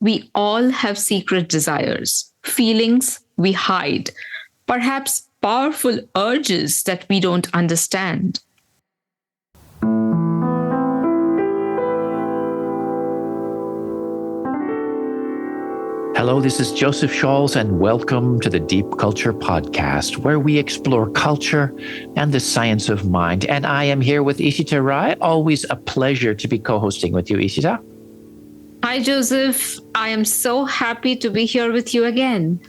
We all have secret desires, feelings we hide, perhaps powerful urges that we don't understand. Hello, this is Joseph Scholz, and welcome to the Deep Culture Podcast, where we explore culture and the science of mind. And I am here with Ishita Rai. Always a pleasure to be co-hosting with you, Ishita. Hi, Joseph. I am so happy to be here with you again.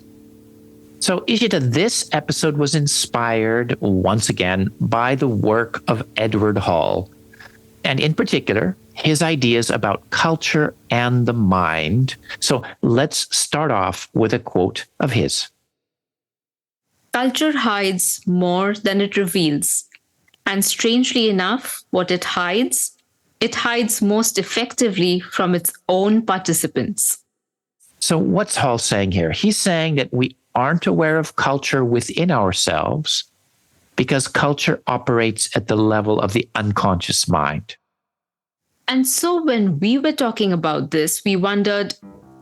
So, Ishita, this episode was inspired once again by the work of Edward Hall, and in particular, his ideas about culture and the mind. So let's start off with a quote of his. Culture hides more than it reveals. And strangely enough, what it hides most effectively from its own participants. So what's Hall saying here? He's saying that we aren't aware of culture within ourselves because culture operates at the level of the unconscious mind. And so when we were talking about this, we wondered,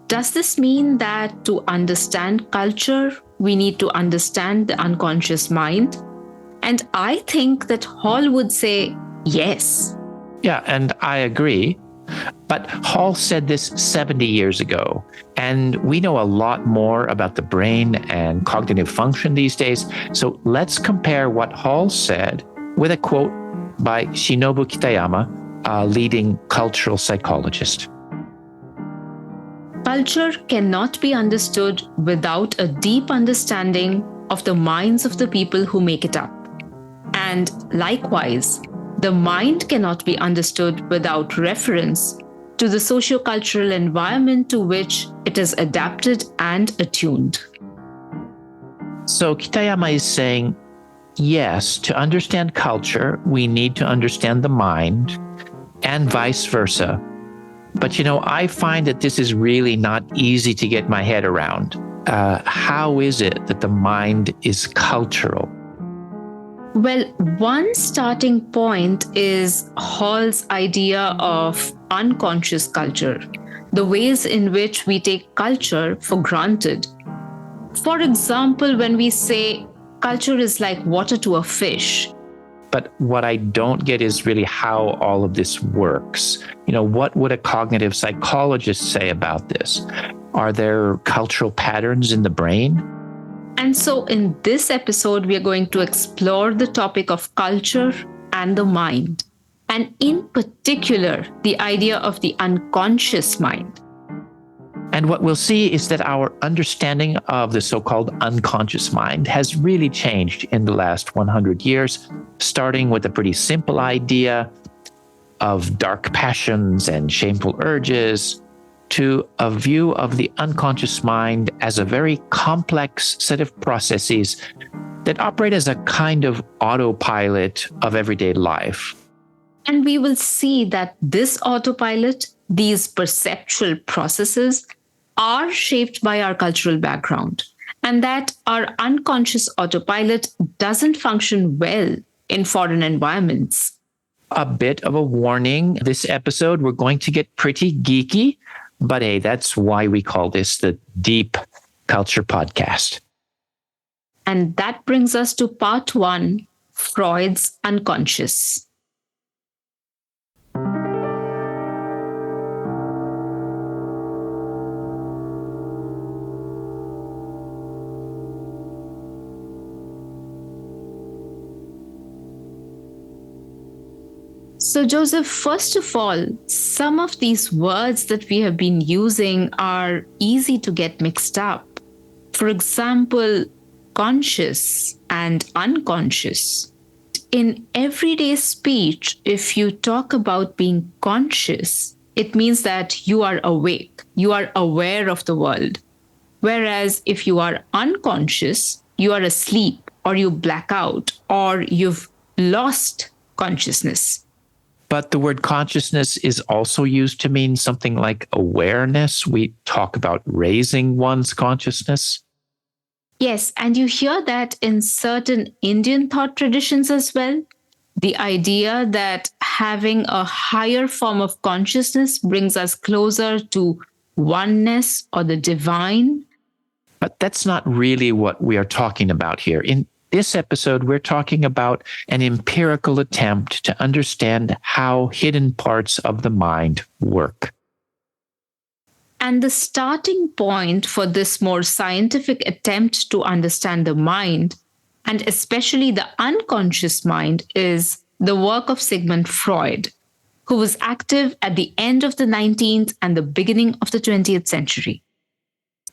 does this mean that to understand culture, we need to understand the unconscious mind? And I think that Hall would say yes. Yeah, and I agree. But Hall said this 70 years ago, and we know a lot more about the brain and cognitive function these days. So let's compare what Hall said with a quote by Shinobu Kitayama, a leading cultural psychologist. Culture cannot be understood without a deep understanding of the minds of the people who make it up. And likewise, the mind cannot be understood without reference to the sociocultural environment to which it is adapted and attuned. So Kitayama is saying, yes, to understand culture, we need to understand the mind, and vice versa. But, I find that this is really not easy to get my head around. How is it that the mind is cultural? Well, one starting point is Hall's idea of unconscious culture, the ways in which we take culture for granted. For example, when we say culture is like water to a fish. But what I don't get is really how all of this works. What would a cognitive psychologist say about this? Are there cultural patterns in the brain? And so in this episode, we are going to explore the topic of culture and the mind, and in particular, the idea of the unconscious mind. And what we'll see is that our understanding of the so-called unconscious mind has really changed in the last 100 years, starting with a pretty simple idea of dark passions and shameful urges, to a view of the unconscious mind as a very complex set of processes that operate as a kind of autopilot of everyday life. And we will see that this autopilot, these perceptual processes, are shaped by our cultural background, and that our unconscious autopilot doesn't function well in foreign environments. A bit of a warning, this episode, we're going to get pretty geeky, but hey, that's why we call this the Deep Culture Podcast. And that brings us to part one, Freud's unconscious. So, Joseph, first of all, some of these words that we have been using are easy to get mixed up. For example, conscious and unconscious. In everyday speech, if you talk about being conscious, it means that you are awake, you are aware of the world. Whereas if you are unconscious, you are asleep, or you black out, or you've lost consciousness. But the word consciousness is also used to mean something like awareness. We talk about raising one's consciousness. Yes, and you hear that in certain Indian thought traditions as well. The idea that having a higher form of consciousness brings us closer to oneness or the divine. But that's not really what we are talking about here. In this episode, we're talking about an empirical attempt to understand how hidden parts of the mind work. And the starting point for this more scientific attempt to understand the mind, and especially the unconscious mind, is the work of Sigmund Freud, who was active at the end of the 19th and the beginning of the 20th century.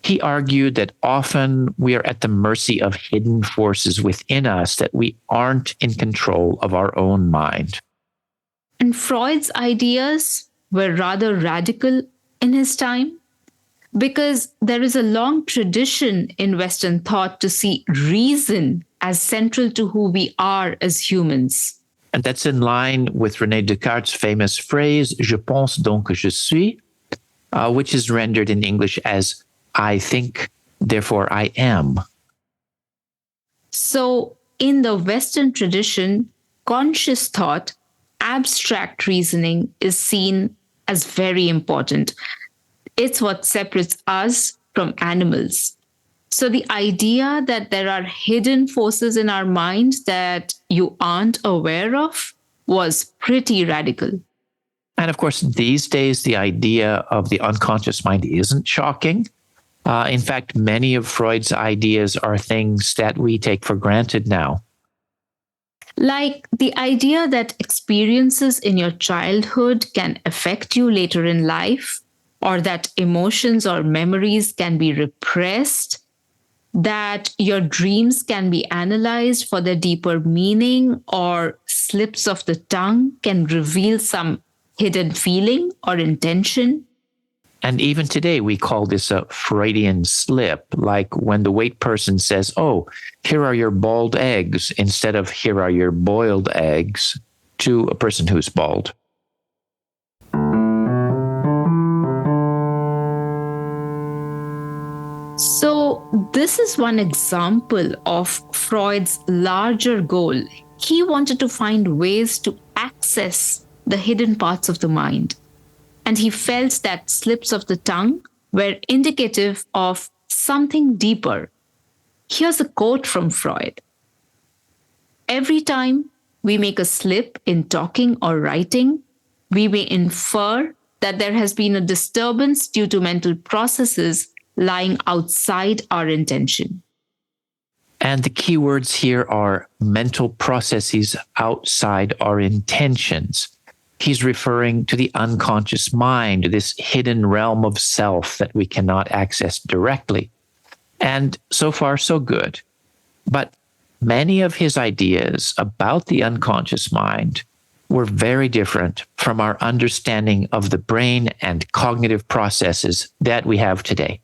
He argued that often we are at the mercy of hidden forces within us, that we aren't in control of our own mind. And Freud's ideas were rather radical in his time because there is a long tradition in Western thought to see reason as central to who we are as humans. And that's in line with René Descartes' famous phrase, Je pense donc que je suis, which is rendered in English as I think, therefore I am. So, in the Western tradition, conscious thought, abstract reasoning is seen as very important. It's what separates us from animals. So, the idea that there are hidden forces in our mind that you aren't aware of was pretty radical. And of course, these days, the idea of the unconscious mind isn't shocking. In fact, many of Freud's ideas are things that we take for granted now. Like the idea that experiences in your childhood can affect you later in life, or that emotions or memories can be repressed, that your dreams can be analyzed for their deeper meaning, or slips of the tongue can reveal some hidden feeling or intention. And even today, we call this a Freudian slip, like when the wait person says, oh, here are your bald eggs, instead of here are your boiled eggs, to a person who's bald. So this is one example of Freud's larger goal. He wanted to find ways to access the hidden parts of the mind. And he felt that slips of the tongue were indicative of something deeper. Here's a quote from Freud. Every time we make a slip in talking or writing, we may infer that there has been a disturbance due to mental processes lying outside our intention. And the key words here are mental processes outside our intentions. He's referring to the unconscious mind, this hidden realm of self that we cannot access directly. And so far, so good. But many of his ideas about the unconscious mind were very different from our understanding of the brain and cognitive processes that we have today.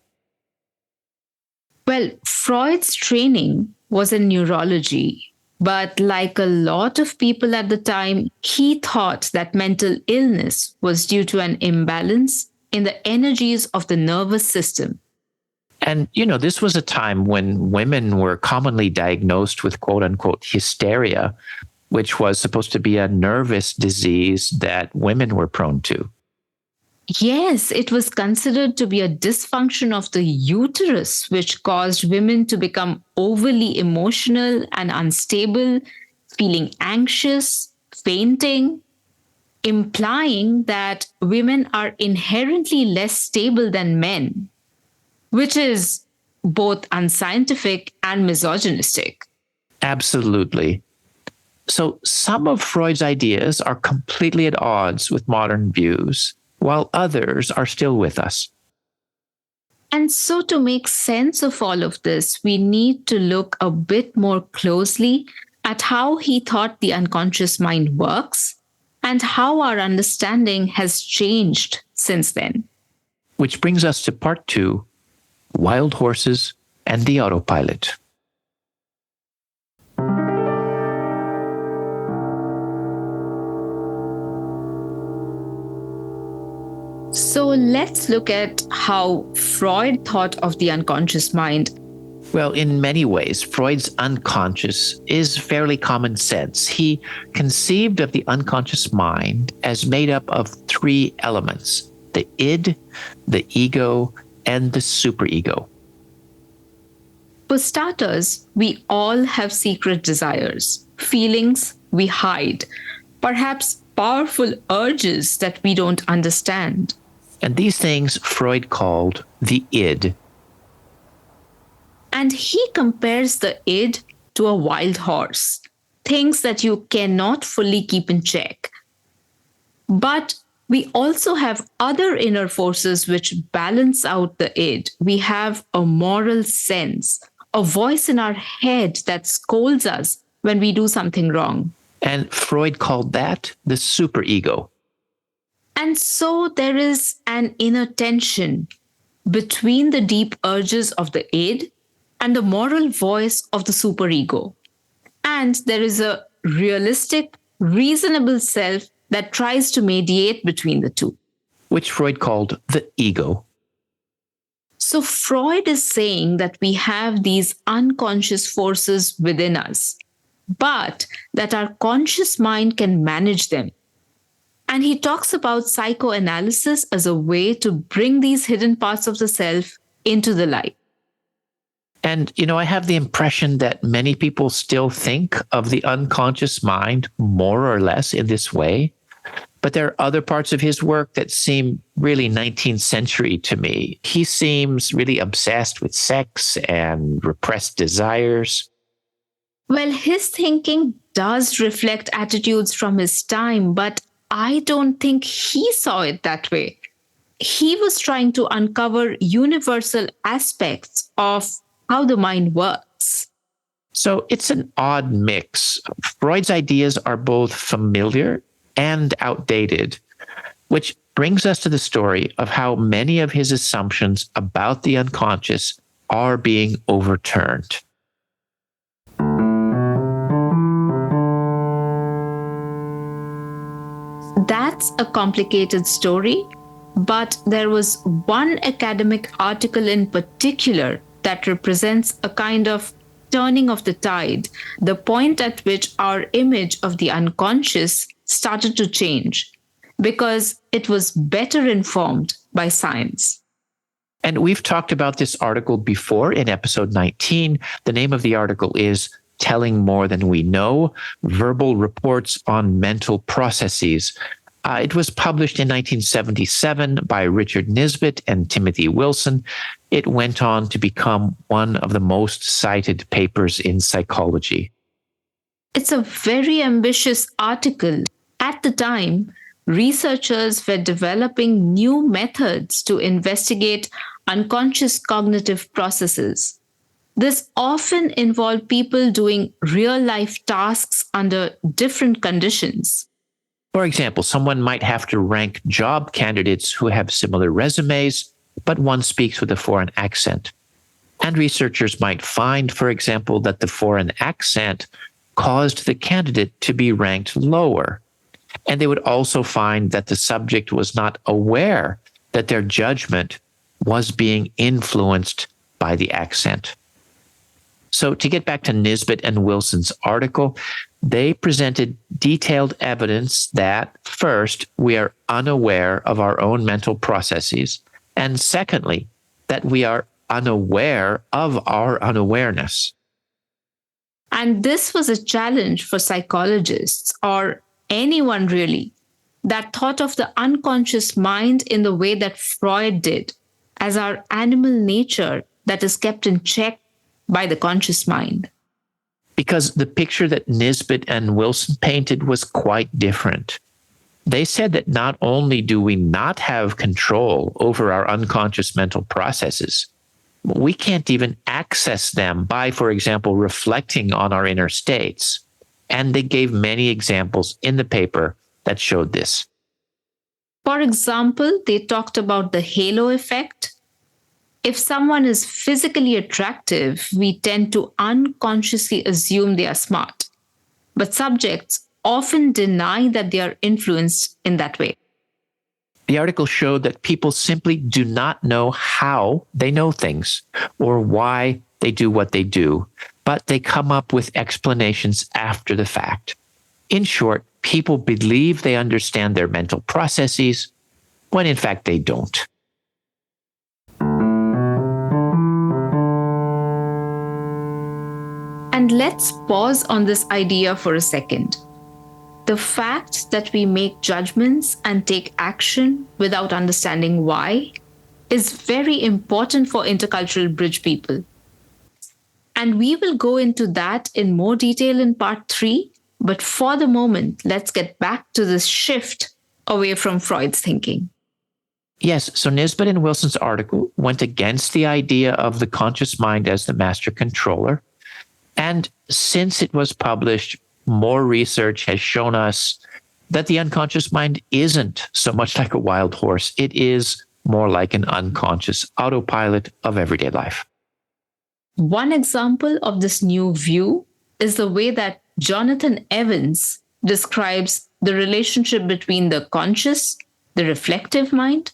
Well, Freud's training was in neurology. But like a lot of people at the time, he thought that mental illness was due to an imbalance in the energies of the nervous system. And, this was a time when women were commonly diagnosed with quote unquote hysteria, which was supposed to be a nervous disease that women were prone to. Yes, it was considered to be a dysfunction of the uterus, which caused women to become overly emotional and unstable, feeling anxious, fainting, implying that women are inherently less stable than men, which is both unscientific and misogynistic. Absolutely. So some of Freud's ideas are completely at odds with modern views, while others are still with us. And so to make sense of all of this, we need to look a bit more closely at how he thought the unconscious mind works and how our understanding has changed since then. Which brings us to part 2, Wild Horses and the Autopilot. So let's look at how Freud thought of the unconscious mind. Well, in many ways, Freud's unconscious is fairly common sense. He conceived of the unconscious mind as made up of 3 elements: the id, the ego, and the superego. For starters, we all have secret desires, feelings we hide, perhaps powerful urges that we don't understand. And these things Freud called the id. And he compares the id to a wild horse, things that you cannot fully keep in check. But we also have other inner forces which balance out the id. We have a moral sense, a voice in our head that scolds us when we do something wrong. And Freud called that the superego. And so there is an inner tension between the deep urges of the id and the moral voice of the superego. And there is a realistic, reasonable self that tries to mediate between the two, which Freud called the ego. So Freud is saying that we have these unconscious forces within us, but that our conscious mind can manage them. And he talks about psychoanalysis as a way to bring these hidden parts of the self into the light. And, I have the impression that many people still think of the unconscious mind more or less in this way. But there are other parts of his work that seem really 19th century to me. He seems really obsessed with sex and repressed desires. Well, his thinking does reflect attitudes from his time, but I don't think he saw it that way. He was trying to uncover universal aspects of how the mind works. So it's an odd mix. Freud's ideas are both familiar and outdated, which brings us to the story of how many of his assumptions about the unconscious are being overturned. That's a complicated story, but there was one academic article in particular that represents a kind of turning of the tide, the point at which our image of the unconscious started to change because it was better informed by science. And we've talked about this article before in episode 19. The name of the article is Telling More Than We Know, Verbal Reports on Mental Processes. It was published in 1977 by Richard Nisbett and Timothy Wilson. It went on to become one of the most cited papers in psychology. It's a very ambitious article. At the time, researchers were developing new methods to investigate unconscious cognitive processes. This often involved people doing real-life tasks under different conditions. For example, someone might have to rank job candidates who have similar resumes, but one speaks with a foreign accent. And researchers might find, for example, that the foreign accent caused the candidate to be ranked lower. And they would also find that the subject was not aware that their judgment was being influenced by the accent. So to get back to Nisbett and Wilson's article, they presented detailed evidence that, first, we are unaware of our own mental processes, and secondly, that we are unaware of our unawareness. And this was a challenge for psychologists, or anyone really, that thought of the unconscious mind in the way that Freud did, as our animal nature that is kept in check by the conscious mind. Because the picture that Nisbett and Wilson painted was quite different. They said that not only do we not have control over our unconscious mental processes, we can't even access them by, for example, reflecting on our inner states. And they gave many examples in the paper that showed this. For example, they talked about the halo effect. If someone is physically attractive, we tend to unconsciously assume they are smart. But subjects often deny that they are influenced in that way. The article showed that people simply do not know how they know things or why they do what they do, but they come up with explanations after the fact. In short, people believe they understand their mental processes, when in fact they don't. And let's pause on this idea for a second. The fact that we make judgments and take action without understanding why is very important for intercultural bridge people. And we will go into that in more detail in part 3. But for the moment, let's get back to this shift away from Freud's thinking. Yes, so Nisbet and Wilson's article went against the idea of the conscious mind as the master controller. And since it was published, more research has shown us that the unconscious mind isn't so much like a wild horse. It is more like an unconscious autopilot of everyday life. One example of this new view is the way that Jonathan Evans describes the relationship between the conscious, the reflective mind,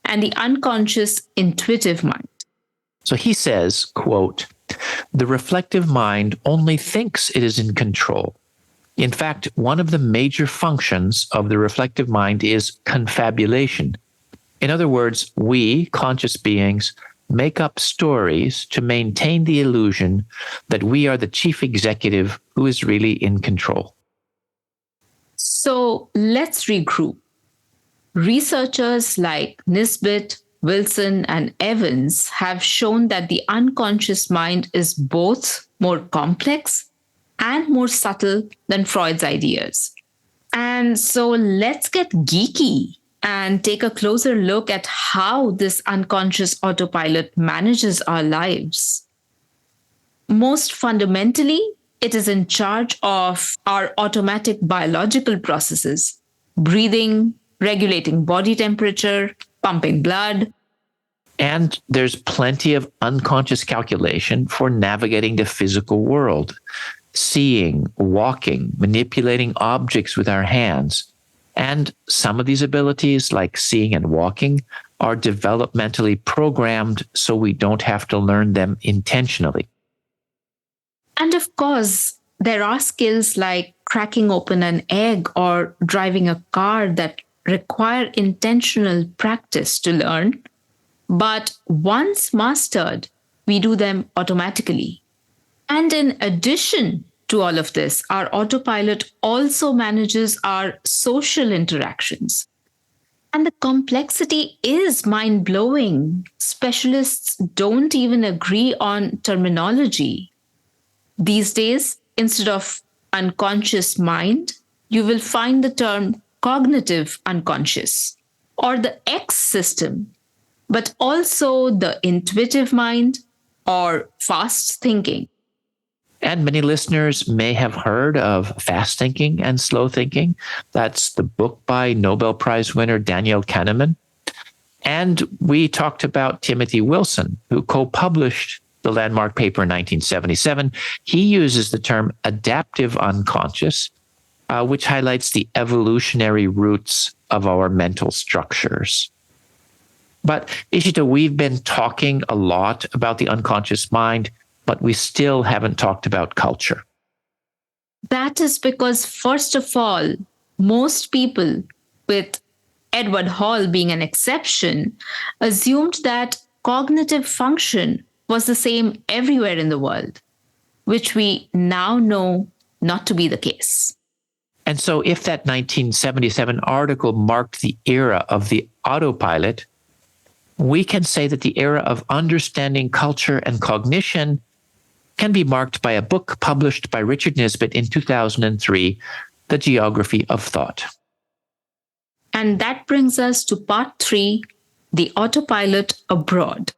and the unconscious, intuitive mind. So he says, quote, "The reflective mind only thinks it is in control. In fact, one of the major functions of the reflective mind is confabulation. In other words, we, conscious beings, make up stories to maintain the illusion that we are the chief executive who is really in control." So let's regroup. Researchers like Nisbet, Wilson, and Evans have shown that the unconscious mind is both more complex and more subtle than Freud's ideas. And so let's get geeky and take a closer look at how this unconscious autopilot manages our lives. Most fundamentally, it is in charge of our automatic biological processes: breathing, regulating body temperature, pumping blood. And there's plenty of unconscious calculation for navigating the physical world, seeing, walking, manipulating objects with our hands. And some of these abilities, like seeing and walking, are developmentally programmed so we don't have to learn them intentionally. And of course, there are skills like cracking open an egg or driving a car that require intentional practice to learn. But once mastered, we do them automatically. And in addition to all of this, our autopilot also manages our social interactions. And the complexity is mind-blowing. Specialists don't even agree on terminology. These days, instead of unconscious mind, you will find the term cognitive unconscious or the X system, but also the intuitive mind or fast thinking. And many listeners may have heard of fast thinking and slow thinking. That's the book by Nobel Prize winner Daniel Kahneman. And we talked about Timothy Wilson, who co-published the landmark paper in 1977. He uses the term adaptive unconscious, which highlights the evolutionary roots of our mental structures. But Ishita, we've been talking a lot about the unconscious mind, but we still haven't talked about culture. That is because, first of all, most people, with Edward Hall being an exception, assumed that cognitive function was the same everywhere in the world, which we now know not to be the case. And so if that 1977 article marked the era of the autopilot, we can say that the era of understanding culture and cognition can be marked by a book published by Richard Nisbet in 2003, The Geography of Thought. And that brings us to part 3, the autopilot abroad.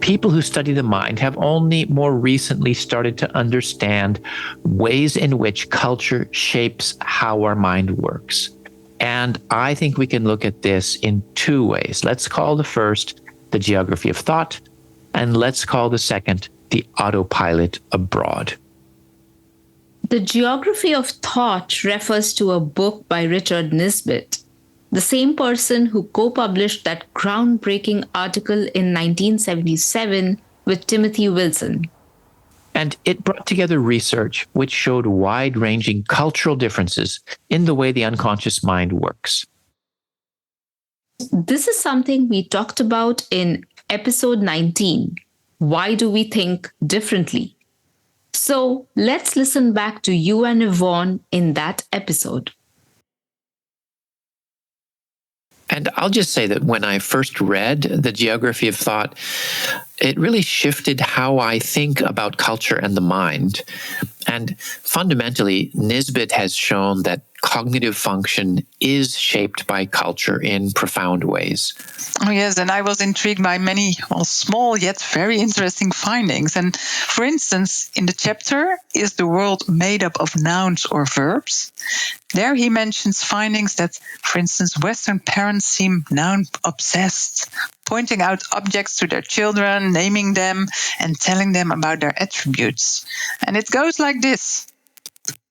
People who study the mind have only more recently started to understand ways in which culture shapes how our mind works. And I think we can look at this in 2 ways. Let's call the first the geography of thought, and let's call the second the autopilot abroad. The geography of thought refers to a book by Richard Nisbet, the same person who co-published that groundbreaking article in 1977 with Timothy Wilson. And it brought together research which showed wide-ranging cultural differences in the way the unconscious mind works. This is something we talked about in episode 19. Why do we think differently? So let's listen back to you and Yvonne in that episode. And I'll just say that when I first read The Geography of Thought, it really shifted how I think about culture and the mind. And fundamentally, Nisbet has shown that cognitive function is shaped by culture in profound ways. Oh, yes, and I was intrigued by many small yet very interesting findings. And for instance, in the chapter, Is the World Made Up of Nouns or Verbs? There he mentions findings that, for instance, Western parents seem noun-obsessed, pointing out objects to their children, naming them, and telling them about their attributes. And it goes like this.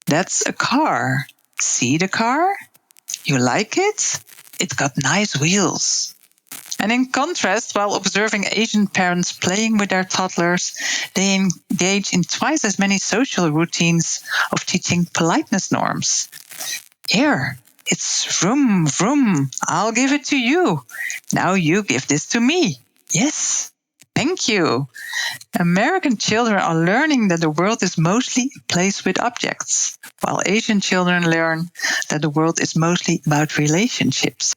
That's a car. See the car? You like it? It's got nice wheels. And in contrast, while observing Asian parents playing with their toddlers, they engage in twice as many social routines of teaching politeness norms. Here, it's vroom, vroom. I'll give it to you. Now you give this to me. Yes. Thank you. American children are learning that the world is mostly a place with objects, while Asian children learn that the world is mostly about relationships.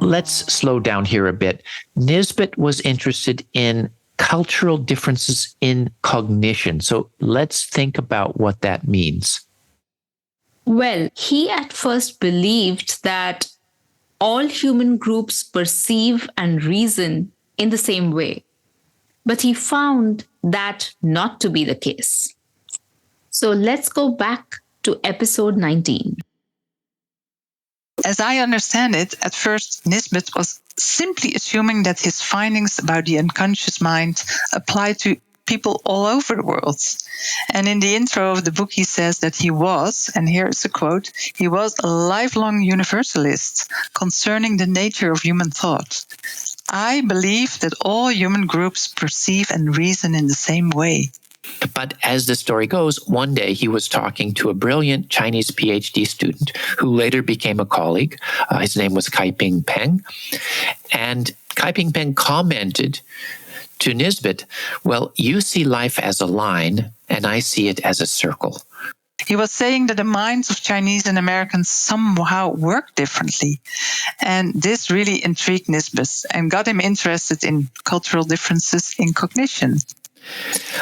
Let's slow down here a bit. Nisbet was interested in cultural differences in cognition. So let's think about what that means. Well, he at first believed that all human groups perceive and reason in the same way, but he found that not to be the case. So let's go back to episode 19. As I understand it, at first Nisbet was simply assuming that his findings about the unconscious mind apply to people all over the world. And in the intro of the book, he says that he was, and here is a quote, he was a lifelong universalist concerning the nature of human thought. I believe that all human groups perceive and reason in the same way. But as the story goes, one day he was talking to a brilliant Chinese PhD student who later became a colleague. His name was Kai-Ping Peng. And Kai-Ping Peng commented to Nisbet, well, you see life as a line, and I see it as a circle. He was saying that the minds of Chinese and Americans somehow work differently. And this really intrigued Nisbet and got him interested in cultural differences in cognition.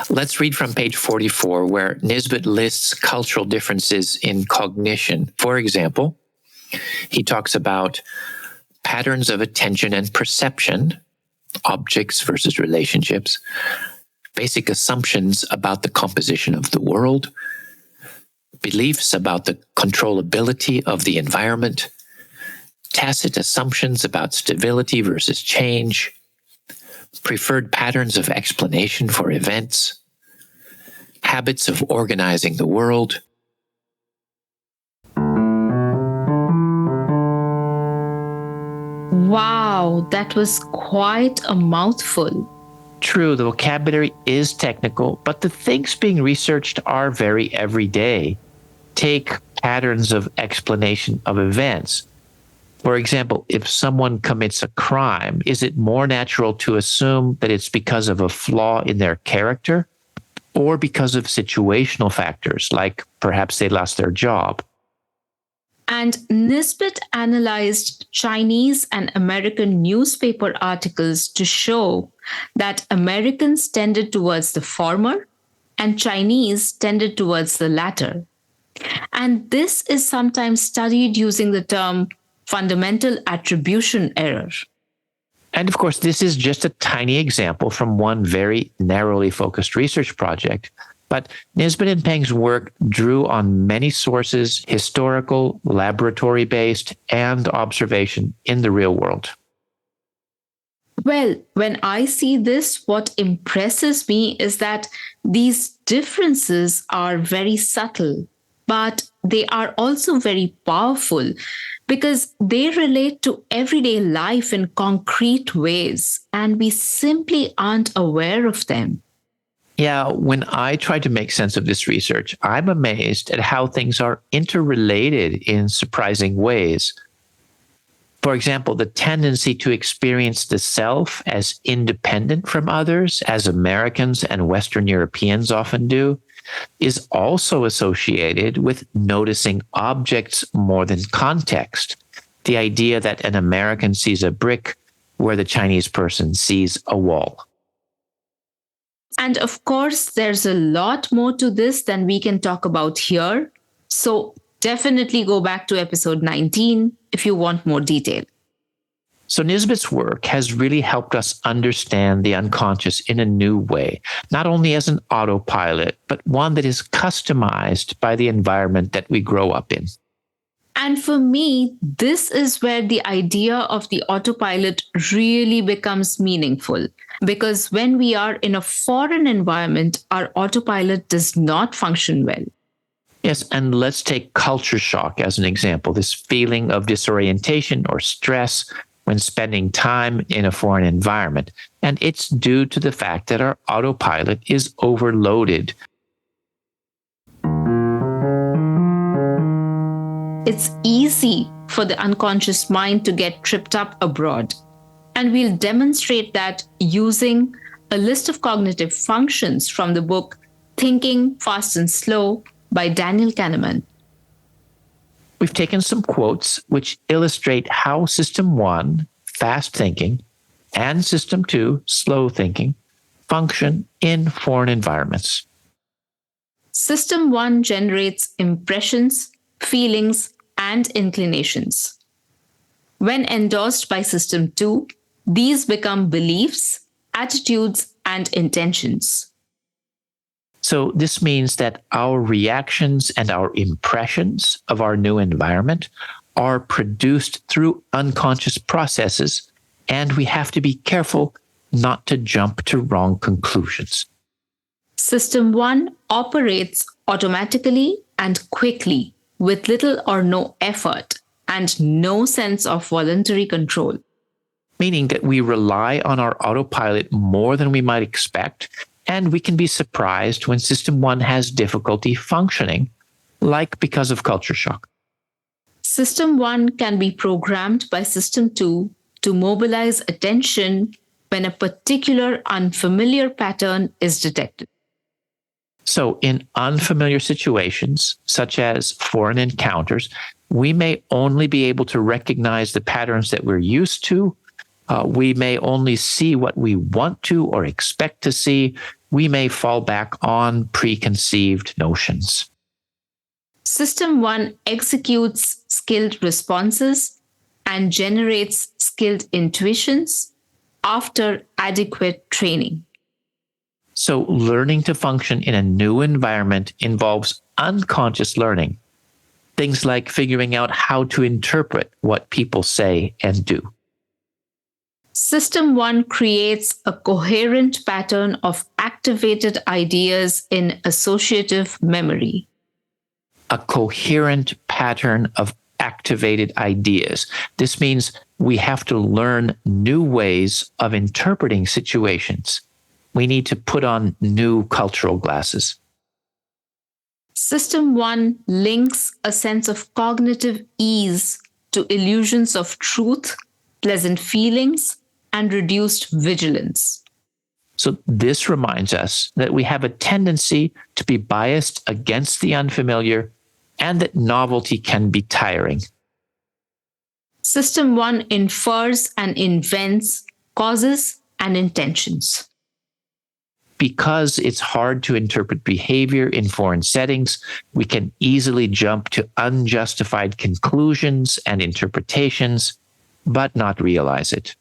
Let's read from page 44, where Nisbet lists cultural differences in cognition. For example, he talks about patterns of attention and perception, objects versus relationships, basic assumptions about the composition of the world, beliefs about the controllability of the environment, tacit assumptions about stability versus change, preferred patterns of explanation for events, habits of organizing the world. Wow, that was quite a mouthful. True, the vocabulary is technical, but the things being researched are very everyday. Take patterns of explanation of events. For example, if someone commits a crime, is it more natural to assume that it's because of a flaw in their character or because of situational factors, like perhaps they lost their job? And Nisbet analyzed Chinese and American newspaper articles to show that Americans tended towards the former and Chinese tended towards the latter. And this is sometimes studied using the term fundamental attribution error. And of course, this is just a tiny example from one very narrowly focused research project. But Nisbet and Peng's work drew on many sources, historical, laboratory-based, and observation in the real world. Well, when I see this, what impresses me is that these differences are very subtle, but they are also very powerful because they relate to everyday life in concrete ways, and we simply aren't aware of them. Yeah, when I try to make sense of this research, I'm amazed at how things are interrelated in surprising ways. For example, the tendency to experience the self as independent from others, as Americans and Western Europeans often do, is also associated with noticing objects more than context. The idea that an American sees a brick where the Chinese person sees a wall. And of course, there's a lot more to this than we can talk about here. So definitely go back to episode 19 if you want more detail. So Nisbet's work has really helped us understand the unconscious in a new way, not only as an autopilot, but one that is customized by the environment that we grow up in. And for me, this is where the idea of the autopilot really becomes meaningful. Because when we are in a foreign environment, our autopilot does not function well. Yes, and let's take culture shock as an example, this feeling of disorientation or stress when spending time in a foreign environment. And it's due to the fact that our autopilot is overloaded. It's easy for the unconscious mind to get tripped up abroad. And we'll demonstrate that using a list of cognitive functions from the book Thinking Fast and Slow by Daniel Kahneman. We've taken some quotes which illustrate how System 1, fast thinking, and System 2, slow thinking, function in foreign environments. System 1 generates impressions, feelings, and inclinations. When endorsed by System 2, these become beliefs, attitudes, and intentions. So this means that our reactions and our impressions of our new environment are produced through unconscious processes, and we have to be careful not to jump to wrong conclusions. System 1 operates automatically and quickly with little or no effort and no sense of voluntary control. Meaning that we rely on our autopilot more than we might expect, and we can be surprised when System 1 has difficulty functioning, like because of culture shock. System 1 can be programmed by System 2 to mobilize attention when a particular unfamiliar pattern is detected. So in unfamiliar situations, such as foreign encounters, we may only be able to recognize the patterns that we're used to. We may only see what we want to or expect to see. We may fall back on preconceived notions. System 1 executes skilled responses and generates skilled intuitions after adequate training. So learning to function in a new environment involves unconscious learning, things like figuring out how to interpret what people say and do. System 1 creates a coherent pattern of activated ideas in associative memory. A coherent pattern of activated ideas. This means we have to learn new ways of interpreting situations. We need to put on new cultural glasses. System 1 links a sense of cognitive ease to illusions of truth, pleasant feelings, and reduced vigilance. So this reminds us that we have a tendency to be biased against the unfamiliar and that novelty can be tiring. System 1 infers and invents causes and intentions. Because it's hard to interpret behavior in foreign settings, we can easily jump to unjustified conclusions and interpretations, but not realize it.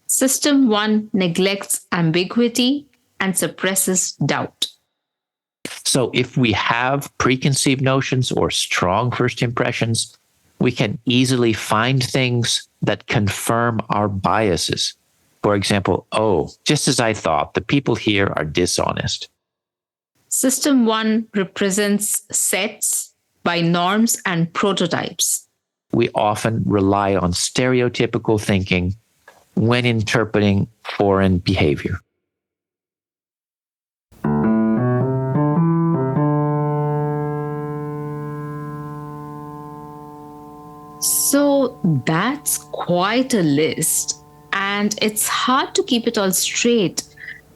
System 1 neglects ambiguity and suppresses doubt. So if we have preconceived notions or strong first impressions, we can easily find things that confirm our biases. For example, just as I thought, the people here are dishonest. System 1 represents sets by norms and prototypes. we often rely on stereotypical thinking when interpreting foreign behavior. So that's quite a list, and it's hard to keep it all straight.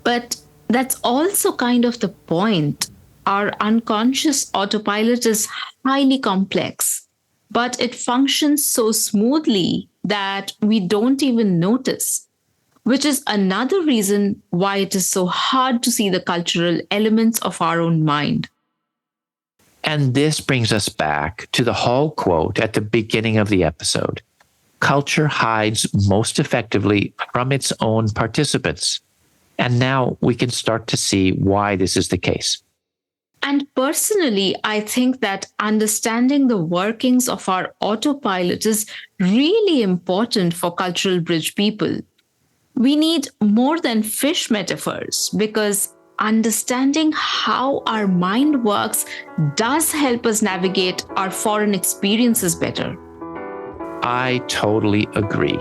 But that's also kind of the point. Our unconscious autopilot is highly complex, but it functions so smoothly that we don't even notice, which is another reason why it is so hard to see the cultural elements of our own mind. And this brings us back to the Hall quote at the beginning of the episode. Culture hides most effectively from its own participants. And now we can start to see why this is the case. And personally, I think that understanding the workings of our autopilot is really important for cultural bridge people. We need more than fish metaphors because understanding how our mind works does help us navigate our foreign experiences better. I totally agree.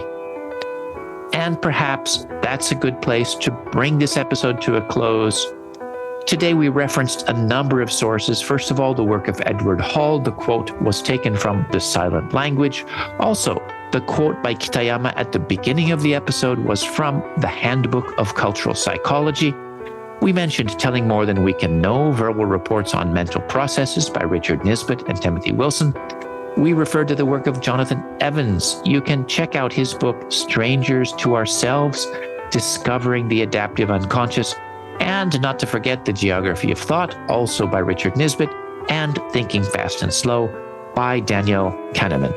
And perhaps that's a good place to bring this episode to a close. Today we referenced a number of sources. First of all, the work of Edward Hall. The quote was taken from The Silent Language. Also, the quote by Kitayama at the beginning of the episode was from the Handbook of Cultural Psychology. We mentioned Telling More Than We Can Know, Verbal Reports on Mental Processes by Richard Nisbett and Timothy Wilson. We referred to the work of Jonathan Evans. You can check out his book, Strangers to Ourselves, Discovering the Adaptive Unconscious, and not to forget The Geography of Thought, also by Richard Nisbett, and Thinking Fast and Slow by Danielle Kahneman.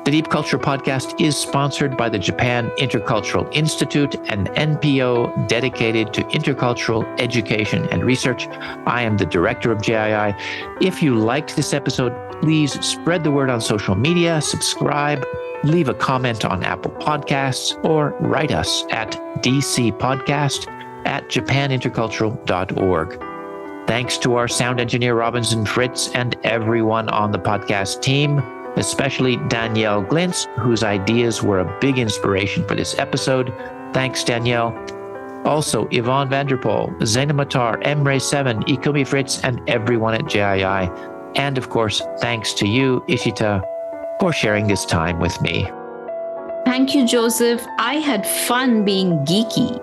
The Deep Culture Podcast is sponsored by the Japan Intercultural Institute, an NPO dedicated to intercultural education and research. I am the director of JII. If you liked this episode, please spread the word on social media, subscribe, leave a comment on Apple Podcasts, or write us at dcpodcast@japanintercultural.org. Thanks to our sound engineer, Robinson Fritz, and everyone on the podcast team, especially Danielle Glintz, whose ideas were a big inspiration for this episode. Thanks, Danielle. Also, Yvonne Vanderpool, Zaina Matar, Emre7, Ikumi Fritz, and everyone at JII. And of course, thanks to you, Ishita, for sharing this time with me. Thank you, Joseph. I had fun being geeky.